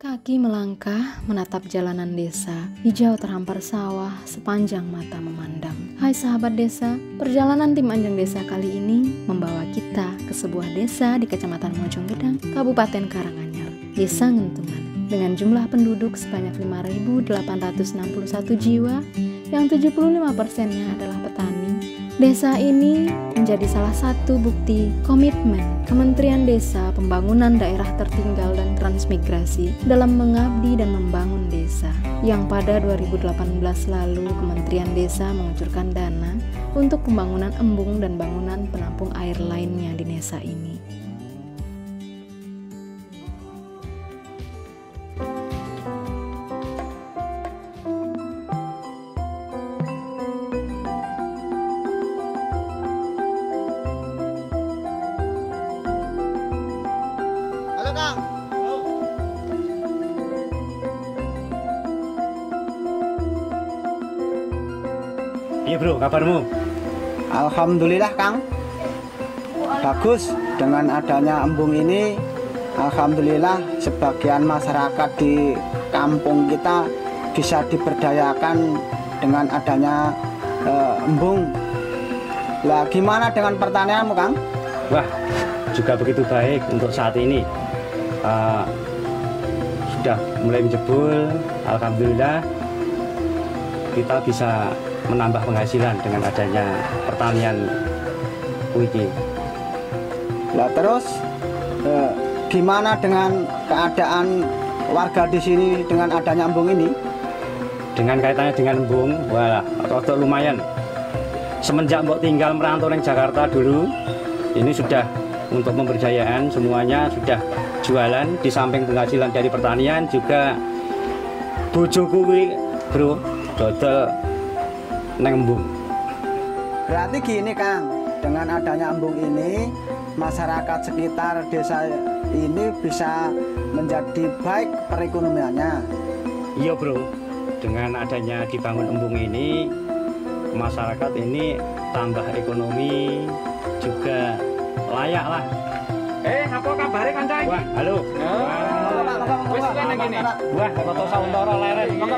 Kaki melangkah menatap jalanan desa, hijau terhampar sawah sepanjang mata memandang. Hai sahabat desa, perjalanan tim Anjing Desa kali ini membawa kita ke sebuah desa di Kecamatan Mojonggedang, Kabupaten Karanganyar, Desa Ngentungan, dengan jumlah penduduk sebanyak 5.861 jiwa, yang 75%-nya adalah petani. Desa ini menjadi salah satu bukti komitmen Kementerian Desa, Pembangunan Daerah Tertinggal dan Transmigrasi dalam mengabdi dan membangun desa, yang pada 2018 lalu Kementerian Desa mengucurkan dana untuk pembangunan embung dan bangunan penampung air lainnya di desa ini. Iya bro, kabarmu? Alhamdulillah Kang, bagus. Dengan adanya embung ini, alhamdulillah sebagian masyarakat di kampung kita bisa diberdayakan dengan adanya embung. Lah gimana dengan pertanianmu Kang? Wah, juga begitu baik untuk saat ini. Sudah mulai menjebol, alhamdulillah kita bisa menambah penghasilan dengan adanya pertanian wiki. Lah terus gimana dengan keadaan warga di sini dengan adanya embung ini? Dengan kaitannya dengan embung, wah, rada lumayan. Semenjak mbok tinggal merantau di Jakarta dulu, ini sudah untuk pemberdayaan semuanya sudah jualan, di samping penghasilan dari pertanian juga bojoku bro, dodol neng embung. Berarti gini Kang, dengan adanya embung ini masyarakat sekitar desa ini bisa menjadi baik perekonomiannya. Iya bro, dengan adanya dibangun embung ini masyarakat ini tambah ekonomi juga layak lah. Apa kabarnya kancai? Wah, halo. Wis kene gini. Wah, foto sauntara leres. Monggo.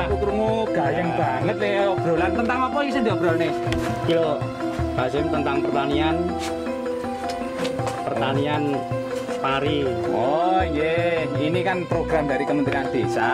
Aku krungu gayeng banget ya obrolan tentang apa iki sing diobrolne? Yo, Hasim tentang pertanian pari. Oh iya, ini kan program dari Kementerian Desa.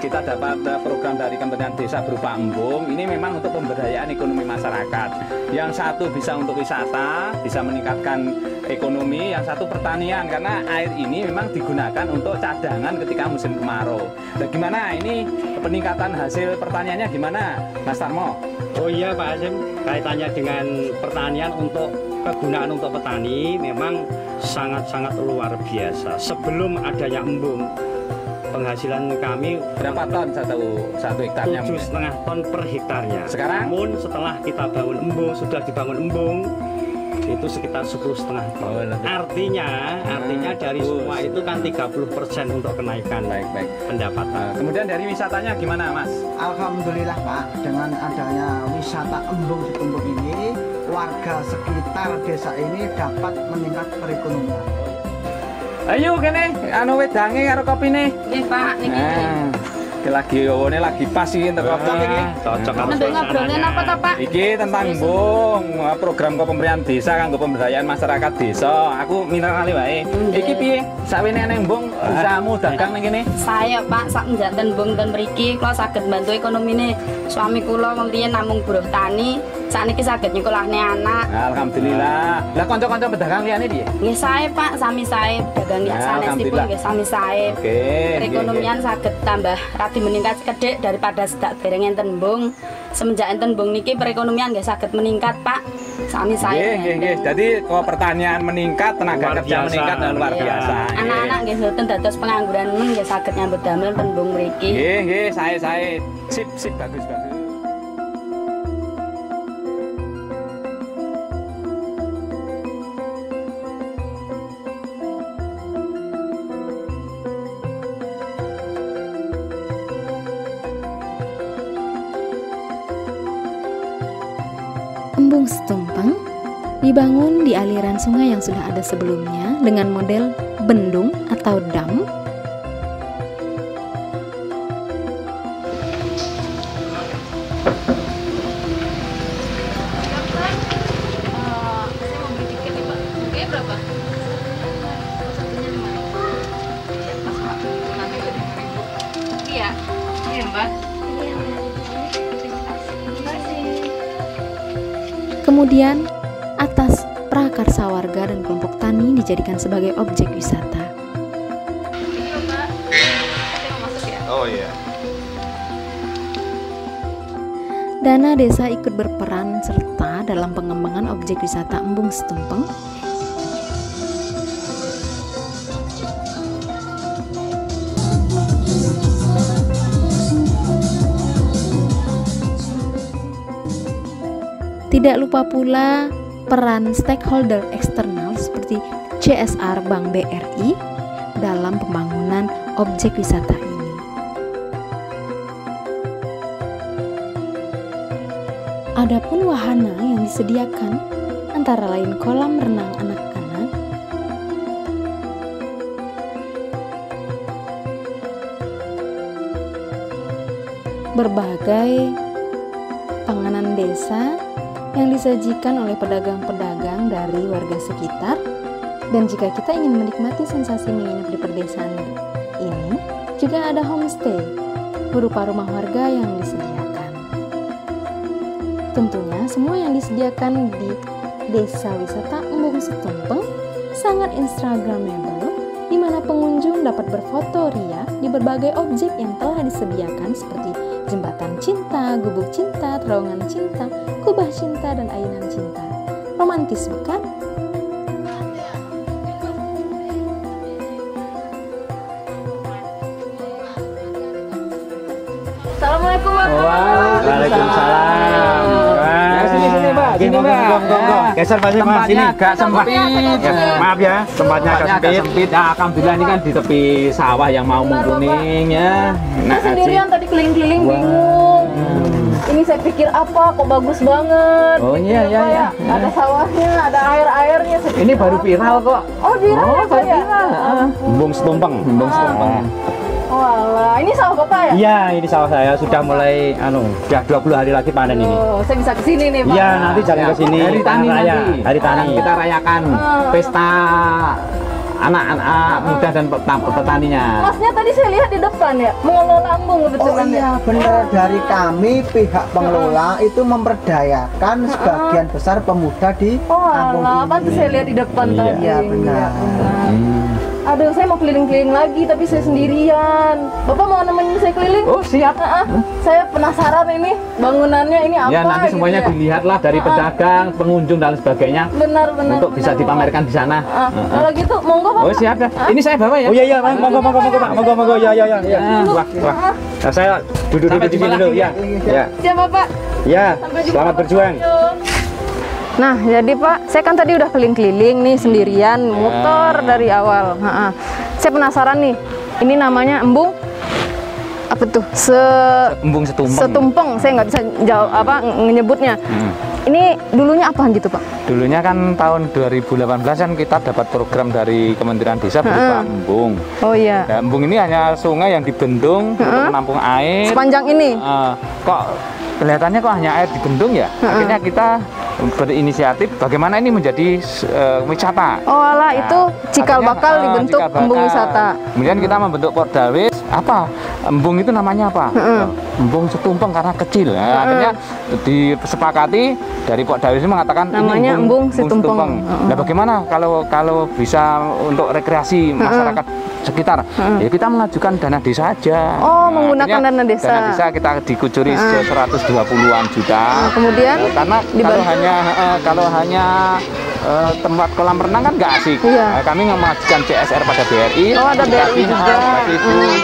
Kita dapat program dari Kementerian Desa berupa embung. Ini memang untuk pemberdayaan ekonomi masyarakat. Yang satu bisa untuk wisata, bisa meningkatkan ekonomi. Yang satu pertanian, karena air ini memang digunakan untuk cadangan ketika musim kemarau. Nah, gimana ini peningkatan hasil pertaniannya gimana, Mas Tarmo? Oh iya Pak Hasim, kaitannya dengan pertanian untuk kegunaan untuk petani memang sangat-sangat luar biasa. Sebelum adanya embung, penghasilan kami Berapa ton satu hektarnya? 7,5 ton per hektarnya. Sekarang? Namun setelah kita bangun embung, sudah dibangun embung, itu sekitar 10,5 ton. Artinya dari semua itu kan 30% untuk kenaikan Baik. pendapatan. Kemudian dari wisatanya gimana Mas? Alhamdulillah Pak, dengan adanya wisata embung Situmbuk ini, warga sekitar desa ini dapat meningkat perekonomian. Ayo kene, anu wedange karo kopine. Nggih Pak, niki. Lagi pas iki entuk kopi iki. Cocok karo Mending ngobrolin apa to Pak? Iki tentang embung, program kepemerintahan desa kanggo pemberdayaan masyarakat desa. Aku minta kali wae. Iki piye? Sakwene nek embung usahamu dagang ning kene? Saya Pak sak njanten embung ten mriki kula saged bantu ekonomine suami kula wong riyen namung buruh tani. Sakniki saged nyekolahne anak. Alhamdulillah. Lah kanca-kanca pedagang liyane piye? Nggih sae Pak, sami sae dagang ya sanesipun nggih sami sae. Oke. Perekonomian saged tambah radi meningkat sekedhik daripada sedak dereng enten embung. Semenjak enten embung niki perekonomian nggih saged meningkat Pak. Sami sae. Nggih. Jadi kok pertanian meningkat, tenaga kerja meningkat dan luar biasa. Anak-anak nggih boten dados pengangguran men nggih saged nyambut damel ten embung mriki. Nggih, sae. Sip, bagus. Embung Setumpeng dibangun di aliran sungai yang sudah ada sebelumnya dengan model bendung atau dam Saya mau beli tiket nih Pak. Harganya berapa? Satunya 5.000. Iya pas Pak. Nanti 5.000. Iya. Iya Mbak. Kemudian, atas prakarsa warga dan kelompok tani dijadikan sebagai objek wisata. Ini Mbak, saya mau masuk ya. Oh iya. Dana desa ikut berperan serta dalam pengembangan objek wisata Embung Setumpeng. Tidak lupa pula peran stakeholder eksternal seperti CSR Bank BRI dalam pembangunan objek wisata ini. Adapun wahana yang disediakan antara lain kolam renang anak-anak, berbagai panganan desa yang disajikan oleh pedagang-pedagang dari warga sekitar. Dan jika kita ingin menikmati sensasi menginap di perdesaan ini, juga ada homestay berupa rumah warga yang disediakan. Tentunya semua yang disediakan di Desa Wisata Embung Setumpeng sangat instagramable, di mana pengunjung dapat berfoto ria di berbagai objek yang telah disediakan seperti jembatan cinta, gubuk cinta, terowongan cinta, kubah cinta, dan ayunan cinta. Romantis bukan? Assalamualaikum Waalaikumsalam. Sini Mbak, sini Mbak. Geser Pak, Mas. Sini. Agak sempit. Maaf ya, tempatnya agak sempit. Ya, alhamdulillah ini kan di tepi sawah yang mau kuning ya. Saya sendirian tadi keliling-keliling bingung. Ini saya pikir apa kok bagus banget. Oh Gitu iya ya, iya Pak, iya. ya. Ada sawahnya, ada air-airnya. Saya Ini pikir baru apa. viral kok. Oh, viral ya, Pak, baru ya? viral. Embung Setumpeng. Embung Setumpeng. Oh alah, ini sawah Bapak ya? Iya, ini sawah saya sudah mulai sudah 20 hari lagi panen ini. Oh, saya bisa kesini nih Pak. Iya, nanti jalan ke sini. Hari tani raya, nanti. hari tani. Kita rayakan pesta anak-anak muda dan petaninya. Masnya tadi saya lihat di depan ya, mengelola embung Oh kebetulan ya. iya benar, dari kami pihak pengelola itu memperdayakan sebagian besar pemuda di Oh kampung alah, ini. pantas saya lihat di depan Iya. tadi. Iya, benar. Aduh, saya mau keliling-keliling lagi tapi saya sendirian. Bapak mau nemenin saya keliling? Oh siap. Saya penasaran ini bangunannya ini apa Ya nanti gitu semuanya ya. dilihatlah dari pedagang, pengunjung dan sebagainya Benar-benar untuk bisa dipamerkan di sana. Kalau gitu monggo Bapak. Oh siap dah. Ini saya bawa ya. Oh iya, monggo Pak, monggo ya. Wah. Nah, saya duduk Sampai di jumpa sini dulu lagi. ya. Ya. Siap Bapak. Ya, Sampai jumpa, selamat Bapak. berjuang. Nah, jadi Pak, saya kan tadi udah keliling-keliling nih sendirian, muter dari awal. Saya penasaran nih, ini namanya embung apa tuh? Embung Setumpeng. Setumpeng. Saya nggak bisa jawab nyebutnya. Ini dulunya apa gitu Pak? Dulunya kan tahun 2018 kan kita dapat program dari Kementerian Desa berupa embung. Oh iya. Ya, embung ini hanya sungai yang dibendung untuk menampung air. Sepanjang ini. Kok kelihatannya kok hanya air di bendung ya? Akhirnya kita berinisiatif bagaimana ini menjadi wisata. Oh alah, Nah, itu cikal akhirnya, bakal dibentuk cikal bakal. embung wisata. Kemudian kita membentuk Pordawis. Apa? Embung itu namanya apa? Embung Setumpeng karena kecil. Nah, akhirnya disepakati dari Pordawis ini mengatakan Namanya ini Embung Setumpeng. Nah, bagaimana kalau bisa untuk rekreasi masyarakat sekitar? Ya kita mengajukan dana desa aja. Oh, Nah, menggunakan akhirnya dana desa. Dana desa kita dikucuri 120-an juta. Kemudian Karena dibantu. kalau hanya tempat kolam renang kan nggak asik. Iya. Kami mengajukan CSR pada BRI. Oh, ada BRI juga.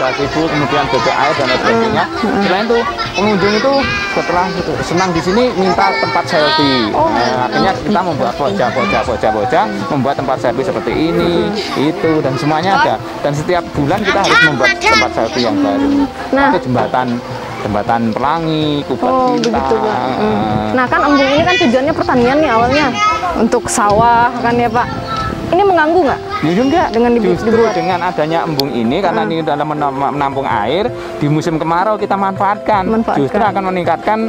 Kasih ibu, kemudian bebek air dan lain sebagainya. Selain itu pengunjung itu setelah senang di sini minta tempat selfie. Akhirnya kita membuat pojak, membuat tempat selfie seperti ini, itu dan semuanya ada. Dan setiap bulan kita harus membuat tempat selfie yang baru. Nah. Itu jembatan pelangi, kubat Oh, cinta. begitu Pak. Nah, kan embung ini kan tujuannya pertanian nih awalnya. Untuk sawah kan ya Pak. Ini mengganggu nggak? Justru enggak. Dengan Justru dibuat? dengan adanya embung ini karena ini dalam menampung air di musim kemarau kita manfaatkan. Manfaatkan. Justru akan meningkatkan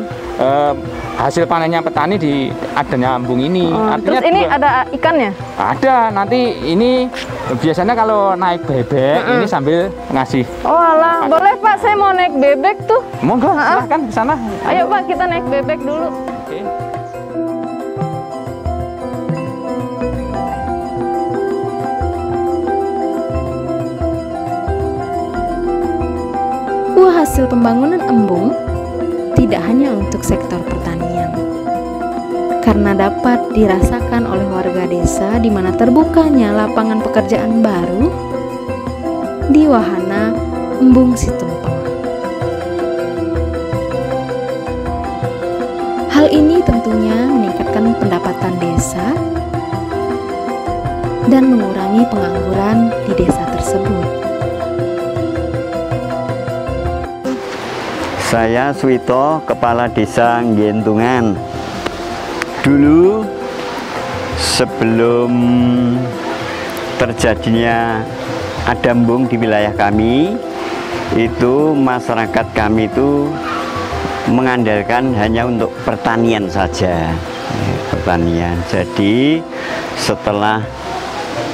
hasil panennya petani di adanya embung ini. Terus ini ada ikannya? Ada, nanti ini biasanya kalau naik bebek ini sambil ngasih. Oh alah, boleh Pak, saya mau naik bebek tuh. Monggo, silahkan ke sana. Ayo Pak, kita naik bebek dulu. Oke. Hasil pembangunan embung tidak hanya untuk sektor pertanian, karena dapat dirasakan oleh warga desa di mana terbukanya lapangan pekerjaan baru di wahana Embung Sitempel. Hal ini tentunya meningkatkan pendapatan desa dan mengurangi pengangguran di desa tersebut. Saya Suwito, Kepala Desa Nggentungan. Dulu sebelum terjadinya ada embung di wilayah kami, itu masyarakat kami itu mengandalkan hanya untuk pertanian saja. Pertanian. Jadi setelah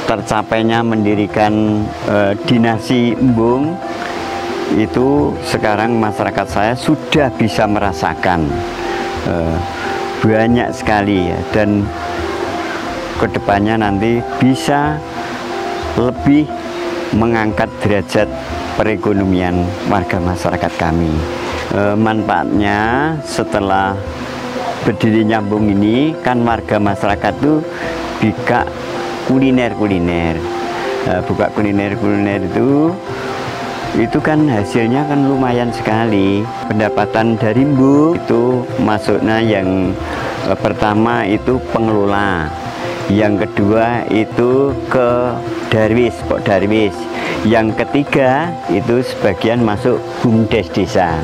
tercapainya mendirikan dinasti embung, itu sekarang masyarakat saya sudah bisa merasakan banyak sekali ya, dan kedepannya nanti bisa lebih mengangkat derajat perekonomian warga masyarakat kami. Manfaatnya setelah berdirinya embung ini kan warga masyarakat tuh buka kuliner-kuliner, buka kuliner-kuliner itu kan hasilnya kan lumayan sekali. Pendapatan dari embung itu masuknya yang pertama itu pengelola, yang kedua itu ke darwis, Pok Darwis, yang ketiga itu sebagian masuk BUMDes desa.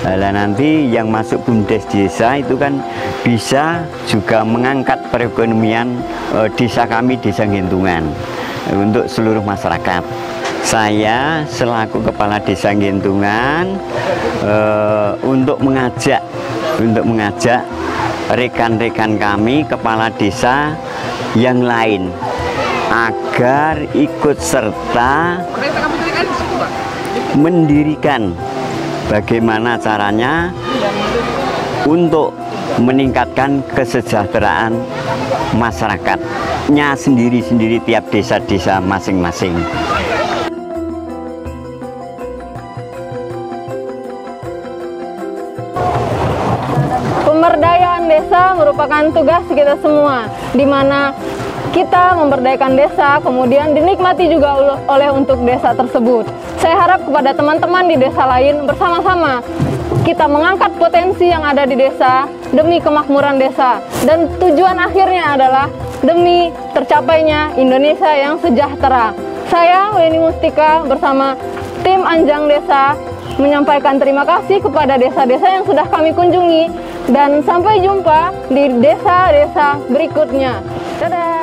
Nah, nanti yang masuk BUMDes desa itu kan bisa juga mengangkat perekonomian desa kami, Desa Nggentungan, untuk seluruh masyarakat. Saya selaku Kepala Desa Nggentungan untuk mengajak rekan-rekan kami kepala desa yang lain agar ikut serta mendirikan bagaimana caranya untuk meningkatkan kesejahteraan masyarakatnya sendiri-sendiri tiap desa-desa masing-masing. Pemberdayaan desa merupakan tugas kita semua, di mana kita memberdayakan desa, kemudian dinikmati juga oleh untuk desa tersebut. Saya harap kepada teman-teman di desa lain, bersama-sama kita mengangkat potensi yang ada di desa demi kemakmuran desa, dan tujuan akhirnya adalah demi tercapainya Indonesia yang sejahtera. Saya Weni Mustika bersama tim Anjang Desa menyampaikan terima kasih kepada desa-desa yang sudah kami kunjungi, dan sampai jumpa di desa-desa berikutnya. Dadah!